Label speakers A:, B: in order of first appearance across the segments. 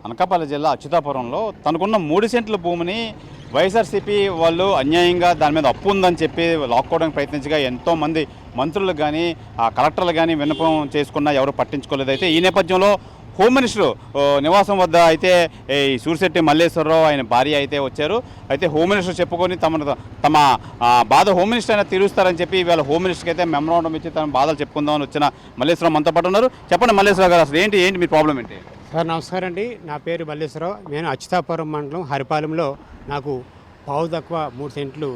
A: అనకాపల్లి జిల్లా అచ్యుతాపురంలో తనకున్న 3 సెంట్ల భూమిని వైఎస్ఆర్సీపీ వాళ్ళు అన్యాయంగా దాని మీద అప్పు ఉందని చెప్పి లాక్కోవడానికి ప్రయత్నించగా ఎంతోమంది మంత్రులు కానీ కలెక్టర్లు కానీ విన్నపం చేసుకున్నా ఎవరు పట్టించుకోలేదు. అయితే ఈ నేపథ్యంలో హోమ్ మినిస్టర్ నివాసం వద్ద అయితే ఈ సూరిశెట్టి మల్లేశ్వరరావు ఆయన భార్య అయితే వచ్చారు. అయితే హోమ్ మినిస్టర్ చెప్పుకొని తమ బాధ హోమ్ మినిస్టర్ అయినా తీరుస్తారని చెప్పి ఇవాళ హోమ్ మినిస్టర్కి అయితే మెమరాండం ఇచ్చి తమ బాధలు చెప్పుకుందామని వచ్చిన మల్లేశ్వరరావు మనతో పాటు ఉన్నారు. చెప్పండి మల్లేశ్వరరావు గారు, అసలు ఏంటి మీ ప్రాబ్లం ఏంటి?
B: సార్ నమస్కారం అండి, నా పేరు మల్లేశ్వరరావు. నేను అచ్యుతాపురం మండలం హరిపాలెంలో నాకు పావు తక్కువ 3 సెంట్లు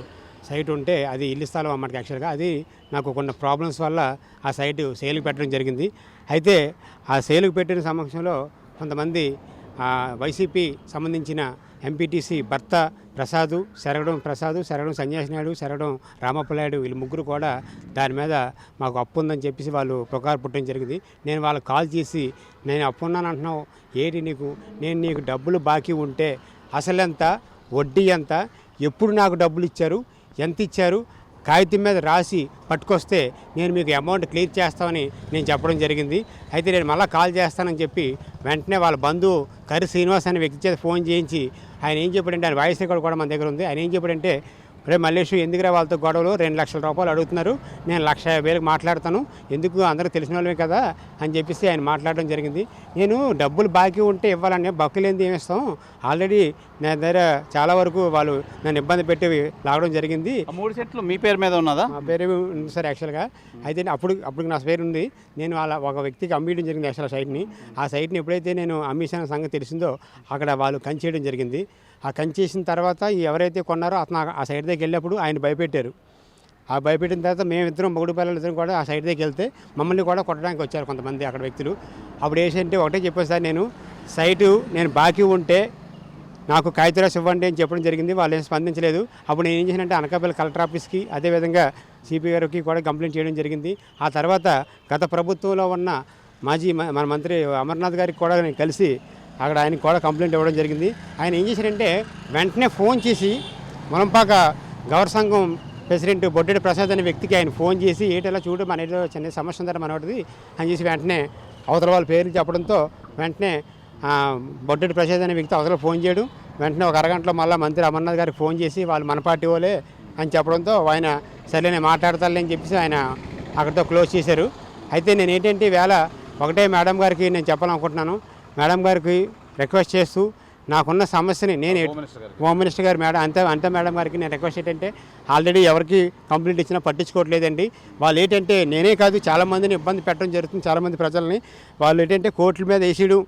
B: సైట్ ఉంటే అది ఇల్లు స్థలం అన్నమాట. యాక్చువల్గా అది నాకు కొన్ని ప్రాబ్లమ్స్ వల్ల ఆ సైటు సేల్కి పెట్టడం జరిగింది. అయితే ఆ సేల్కి పెట్టిన సమక్షంలో కొంతమంది వైసీపీ సంబంధించిన ఎంపీటీసీ భర్త శరగడం సన్యాసి నాయుడు, శరగడం రామప్పలాయుడు వీళ్ళు ముగ్గురు కూడా దాని మీద మాకు అప్పు ఉందని చెప్పేసి వాళ్ళు పుకారు పుట్టడం జరిగింది. నేను వాళ్ళకి కాల్ చేసి, నేను అప్పు ఉన్నాను అంటున్నావు ఏంటి నేను నీకు డబ్బులు బాకీ ఉంటే అసలెంత, వడ్డీ ఎంత, ఎప్పుడు నాకు డబ్బులు ఇచ్చారు, ఎంత ఇచ్చారు, కాగితం మీద రాసి పట్టుకొస్తే నేను మీకు అమౌంట్ క్లియర్ చేస్తామని నేను చెప్పడం జరిగింది. అయితే నేను మళ్ళీ కాల్ చేస్తానని చెప్పి వెంటనే వాళ్ళ బంధువు కరి శ్రీనివాస్ అనే వ్యక్తి చేత ఫోన్ చేయించి ఆయన ఏం చెప్పాడంటే, ఆయన వాయిస్ రికార్డ్ కూడా మన దగ్గర ఉంది, ఆయన ఏం చెప్పాడంటే, రే మల్లేష్ ఎందుకురా వాళ్ళతో గొడవలు, 2 లక్షల రూపాయలు అడుగుతున్నారు, నేను 1,50,000 మాట్లాడతాను, ఎందుకు అందరికీ తెలిసిన వాళ్ళమే కదా అని చెప్పేసి ఆయన మాట్లాడడం జరిగింది. నేను డబ్బులు బాకీ ఉంటే ఇవ్వాలని, బక్కులేంది ఏమిస్తాం, ఆల్రెడీ నా దగ్గర చాలా వరకు వాళ్ళు నన్ను ఇబ్బంది పెట్టి లాగడం జరిగింది.
A: 3 సెంట్లు మీ పేరు మీద ఉన్నదా?
B: మా పేరు ఉంది సార్ యాక్చువల్గా. అయితే అప్పుడు నా పేరు ఉంది, నేను అలా ఒక వ్యక్తికి అమ్మేయడం జరిగింది యాక్చువల్ సైట్ని. ఆ సైట్ని ఎప్పుడైతే నేను అమ్మేసిన సంగతి తెలిసిందో అక్కడ వాళ్ళు కంచేయడం జరిగింది. ఆ కంచేసిన తర్వాత ఎవరైతే కొన్నారో అతను ఆ సైడ్ దగ్గరికి వెళ్ళినప్పుడు ఆయన భయపెట్టారు. ఆ భయపెట్టిన తర్వాత మేమిద్దరం మొగుడు పిల్లలు ఇద్దరం కూడా ఆ సైడ్ దగ్గరికి వెళ్తే మమ్మల్ని కూడా కొట్టడానికి వచ్చారు కొంతమంది అక్కడ వ్యక్తులు. అప్పుడు ఏంటంటే ఒకటే చెప్పాను సార్, నేను బాకీ ఉంటే నాకు కాగితరాసి ఇవ్వండి అని చెప్పడం జరిగింది. వాళ్ళు ఏం స్పందించలేదు. అప్పుడు నేను ఏం చేశానంటే అనకాపల్లి కలెక్టర్ ఆఫీస్కి, అదేవిధంగా సిపి గారికి కూడా కంప్లైంట్ చేయడం జరిగింది. ఆ తర్వాత గత ప్రభుత్వంలో ఉన్న మన మంత్రి అమర్నాథ్ గారికి కూడా నేను కలిసి అక్కడ ఆయనకి కూడా కంప్లైంట్ ఇవ్వడం జరిగింది. ఆయన ఏం చేశారంటే వెంటనే ఫోన్ చేసి ములంపాక గౌర సంఘం ప్రెసిడెంట్ బొడ్డెడి ప్రసాద్ అనే వ్యక్తికి ఆయన ఫోన్ చేసి ఏటలా చూడు మన ఏదో చిన్న సమస్య ఉందట మనోటిది అని చేసి వెంటనే అవతల వాళ్ళ పేర్లు చెప్పడంతో వెంటనే బొడ్డెడి ప్రసాద్ అనే వ్యక్తి అవతల ఫోన్ చేయడం, వెంటనే ఒక అరగంటలో మళ్ళీ మంత్రి అమర్నాథ్ గారికి ఫోన్ చేసి వాళ్ళు మన పార్టీ వాళ్ళే అని చెప్పడంతో ఆయన సరే నేను మాట్లాడతానులే అని చెప్పేసి ఆయన అక్కడితో క్లోజ్ చేశారు. అయితే నేను ఏంటంటే వేళ ఒకటే మేడం గారికి నేను చెప్పాలనుకుంటున్నాను, మేడం గారికి రిక్వెస్ట్ చేస్తూ నాకున్న సమస్యని నేను హోమ్ మినిస్టర్ గారు అంతే మేడం గారికి నేను రిక్వెస్ట్ ఏంటంటే, ఆల్రెడీ ఎవరికి కంప్లైంట్ ఇచ్చినా పట్టించుకోవట్లేదండి. వాళ్ళు ఏంటంటే నేనే కాదు చాలామందిని ఇబ్బంది పెట్టడం జరుగుతుంది, చాలామంది ప్రజల్ని. వాళ్ళు ఏంటంటే కోర్టుల మీద వేసేయడం,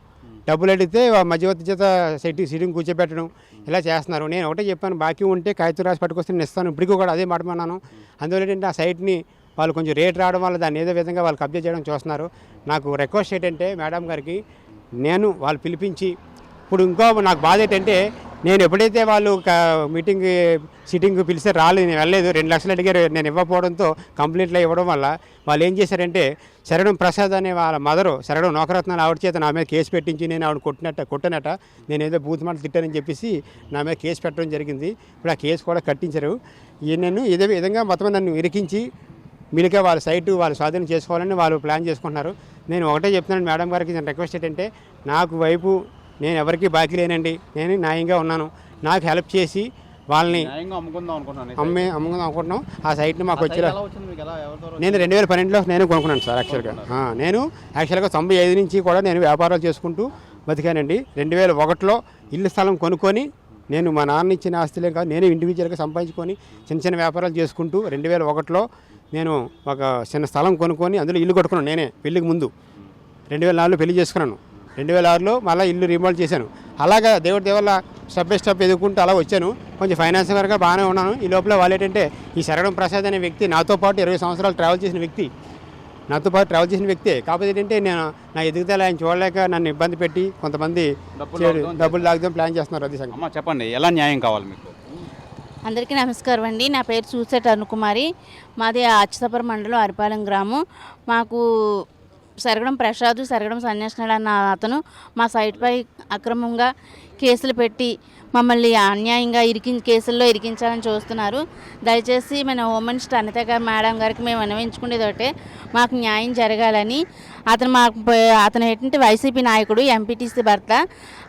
B: డబ్బులు అడిగితే మధ్యవర్తి చేత సీటింగ్ కూర్చోబెట్టడం ఇలా చేస్తున్నారు. నేను ఒకటే చెప్పాను, బాకీ ఉంటే కాగితం రాసి పట్టుకొస్తే నేను ఇస్తాను, ఇప్పటికీ కూడా అదే మాట్లాడినాను. అందువల్ల ఏంటంటే ఆ సైట్ని వాళ్ళు కొంచెం రేట్ రావడం వల్ల దాన్ని ఏదో విధంగా వాళ్ళు కబ్జా చేయడం చూస్తున్నారు. నాకు రిక్వెస్ట్ ఏంటంటే మేడం గారికి నేను వాళ్ళు పిలిపించి, ఇప్పుడు ఇంకో నాకు బాధ ఏంటంటే నేను ఎప్పుడైతే వాళ్ళు సిట్టింగ్ పిలిస్తే రాలేదు, నేను వెళ్ళలేదు, 2 లక్షలు అడిగారు, నేను ఇవ్వకపోవడంతో కంప్లైంట్లు ఇవ్వడం వల్ల వాళ్ళు ఏం చేశారంటే శరగడం ప్రసాద్ అనే వాళ్ళ మదరు శరగడం నోకరత్నాలు ఆవిడ చేత నా మీద కేసు పెట్టించి నేను ఆవిడ కొట్టనట నేను ఏదో బూత్ మాటలు తిట్టానని చెప్పేసి నా మీద కేసు పెట్టడం జరిగింది. ఇప్పుడు ఆ కేసు కూడా కట్టించారు. నన్ను ఇదే విధంగా మొత్తం నన్ను ఇరికించి మీరుగా వాళ్ళ సైటు వాళ్ళు స్వాధీనం చేసుకోవాలని వాళ్ళు ప్లాన్ చేసుకుంటున్నారు. నేను ఒకటే చెప్తున్నాను మేడం గారికి, నేను రిక్వెస్ట్ ఏంటంటే నాకు వైపు నేను ఎవరికి బాకీ లేనండి, నేను న్యాయంగా ఉన్నాను, నాకు హెల్ప్ చేసి వాళ్ళని అమ్ముకుందాం అనుకుంటున్నాం. ఆ సైట్ని మాకు వచ్చేలా నేను 2012లో నేను కొనుక్కున్నాను సార్. నేను యాక్చువల్గా 95 నుంచి కూడా నేను వ్యాపారాలు చేసుకుంటూ బతికానండి. 2001లో ఇల్లు స్థలం కొనుక్కొని నేను మా నాన్న ఇచ్చిన ఆస్తులే కాదు, నేను ఇండివిజువల్గా సంపాదించుకొని చిన్న వ్యాపారాలు చేసుకుంటూ 2001లో నేను ఒక చిన్న స్థలం కొనుక్కొని అందులో ఇల్లు కట్టుకున్నాను. నేనే పెళ్ళికి ముందు 2004లో పెళ్లి చేసుకున్నాను. 2006లో మళ్ళీ ఇల్లు రీమోడల్ చేశాను. అలాగా దేవుడి దేవల్ల స్టెప్ బై స్టెప్ ఎదుర్కొంటూ అలా వచ్చాను. కొంచెం ఫైనాన్స్ వరకు బాగానే ఉన్నాను. ఈ లోపల వాళ్ళు ఏంటంటే ఈ శరగడం ప్రసాద్ అనే వ్యక్తి నాతో పాటు 20 సంవత్సరాలు ట్రావెల్ చేసిన వ్యక్తి. కాకపోతే ఏంటంటే నేను నా ఎదుగుదల ఆయన చూడలేక నన్ను ఇబ్బంది పెట్టి కొంతమంది డబ్బులు లాగుదాం ప్లాన్ చేస్తున్నారు. అది సంగతి.
A: చెప్పండి, ఎలా న్యాయం కావాలి మీకు?
C: అందరికీ నమస్కారం అండి. నా పేరు సూరిశెట్టి అనుకుమారి. మాది అచ్యుతాపురం మండలం హరిపాలెం గ్రామం. మాకు సరగడం ప్రసాద్, సరగడం సన్యాసినాడు అన్న అతను మా సైట్పై అక్రమంగా కేసులు పెట్టి మమ్మల్ని అన్యాయంగా కేసుల్లో ఇరికించాలని చూస్తున్నారు. దయచేసి మన హోమ్ మినిస్టర్ అనిత గారు మేడం గారికి మేము విన్నవించుకునేది ఒకటే, మాకు న్యాయం జరగాలని. అతను ఏంటంటే వైసీపీ నాయకుడు, ఎంపీటీసీ భర్త,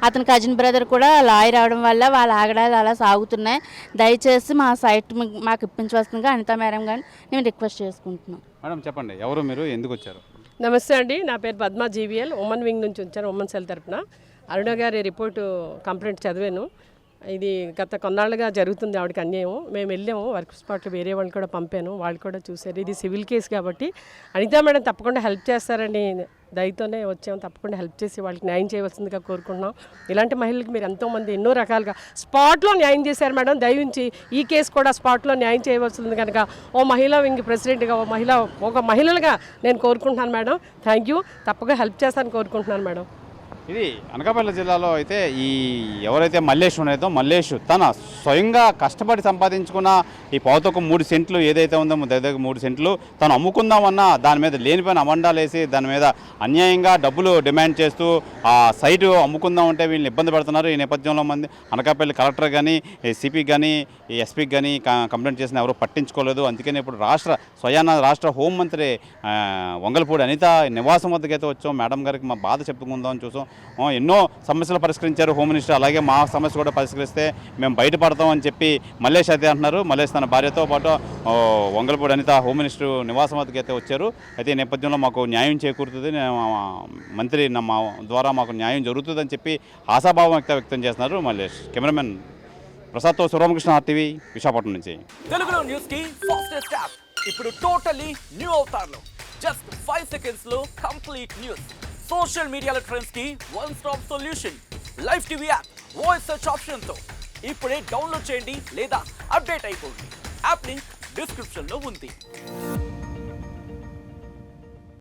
C: అతని కజిన్ బ్రదర్ కూడా లాయర్ అవడం వల్ల వాళ్ళ ఆగడాలు అలా సాగుతున్నాయి. దయచేసి మా సైట్ మాకు ఇప్పించవలసిందిగా అనిత మేడం గారిని మేము రిక్వెస్ట్ చేసుకుంటున్నాం.
A: మేడం చెప్పండి, ఎవరు మీరు, ఎందుకు వచ్చారు?
D: నమస్తే అండి, నా పేరు పద్మా జీవీఎల్, ఉమెన్ వింగ్ నుంచి వచ్చాను, ఉమెన్ సెల్ తరపున. అరుణ గారి రిపోర్టు కంప్లైంట్ చదివాను. ఇది గత కొన్నాళ్ళుగా జరుగుతుంది ఆవిడకి అన్యాయం. మేము వెళ్ళాము, వర్క్ స్పాట్లో వేరే వాళ్ళు కూడా పంపాను, వాళ్ళు కూడా చూశారు. ఇది సివిల్ కేసు కాబట్టి అనితా మేడం తప్పకుండా హెల్ప్ చేస్తారని దయతోనే వచ్చాము. తప్పకుండా హెల్ప్ చేసి వాళ్ళకి న్యాయం చేయవలసిందిగా కోరుకుంటున్నాం. ఇలాంటి మహిళలకు మీరు ఎంతోమంది ఎన్నో రకాలుగా స్పాట్లో న్యాయం చేశారు మేడం. దయవుంచి ఈ కేసు కూడా స్పాట్లో న్యాయం చేయవలసింది కనుక ఓ మహిళా వింగ్ ప్రెసిడెంట్గా ఒక మహిళలుగా నేను కోరుకుంటున్నాను మేడం. Thank you. తప్పగా హెల్ప్ చేస్తానని కోరుకుంటున్నాను మేడం.
A: ఇది అనకాపల్లి జిల్లాలో అయితే ఈ ఎవరైతే మల్లేష్ ఉన్నాయో మల్లేష్ తన స్వయంగా కష్టపడి సంపాదించుకున్న ఈ పావుతొక్క 3 సెంట్లు ఏదైతే ఉందో దగ్గర 3 సెంట్లు తను అమ్ముకుందామన్నా దాని మీద లేనిపోయిన అమండాలు వేసి దాని మీద అన్యాయంగా డబ్బులు డిమాండ్ చేస్తూ ఆ సైటు అమ్ముకుందామంటే వీళ్ళని ఇబ్బంది పడుతున్నారు. ఈ నేపథ్యంలో మంది అనకాపల్లి కలెక్టర్ కానీ సిపికి కానీ ఎస్పీకి కానీ కంప్లైంట్ చేసిన ఎవరు పట్టించుకోలేదు. అందుకని ఇప్పుడు రాష్ట్ర హోంమంత్రి వంగలపూడి అనిత నివాసం వద్దకైతే వచ్చాం. మేడం గారికి మా బాధ చెప్పుకుందామని చూసాం. ఎన్నో సమస్యలు పరిష్కరించారు హోమ్ మినిస్టర్, అలాగే మా సమస్య కూడా పరిష్కరిస్తే మేము బయటపడతామని చెప్పి మల్లేష్ అయితే అంటున్నారు. మల్లేష్ తన భార్యతో పాటు వంగలపూడి అనిత హోమ్ మినిస్టర్ నివాసం వద్దకు అయితే వచ్చారు. అయితే ఈ నేపథ్యంలో మాకు న్యాయం చేకూరుతుంది, మంత్రి మా ద్వారా మాకు న్యాయం జరుగుతుందని చెప్పి ఆశాభావం వ్యక్తం చేస్తున్నారు మల్లేష్. కెమెరామెన్ ప్రసాద్తో శివరామకృష్ణ, ఆర్టీవీ, విశాఖపట్నం నుంచి.
E: తెలుగులో న్యూస్ కి ఫాస్టెస్ట్ యాప్ ఇప్పుడు టోటల్లీ న్యూ అవతార్లో జస్ట్ 5 సెకండ్స్ లో కంప్లీట్ న్యూస్. సోషల్ మీడియాలో ట్రెండ్స్ కి one stop solution. Live TV app voice search option తో ఇప్పుడే డౌన్లోడ్ చేయండి లేదా అప్డేట్ అయిపోండి. యాప్ లింక్ డిస్క్రిప్షన్ లో ఉంది.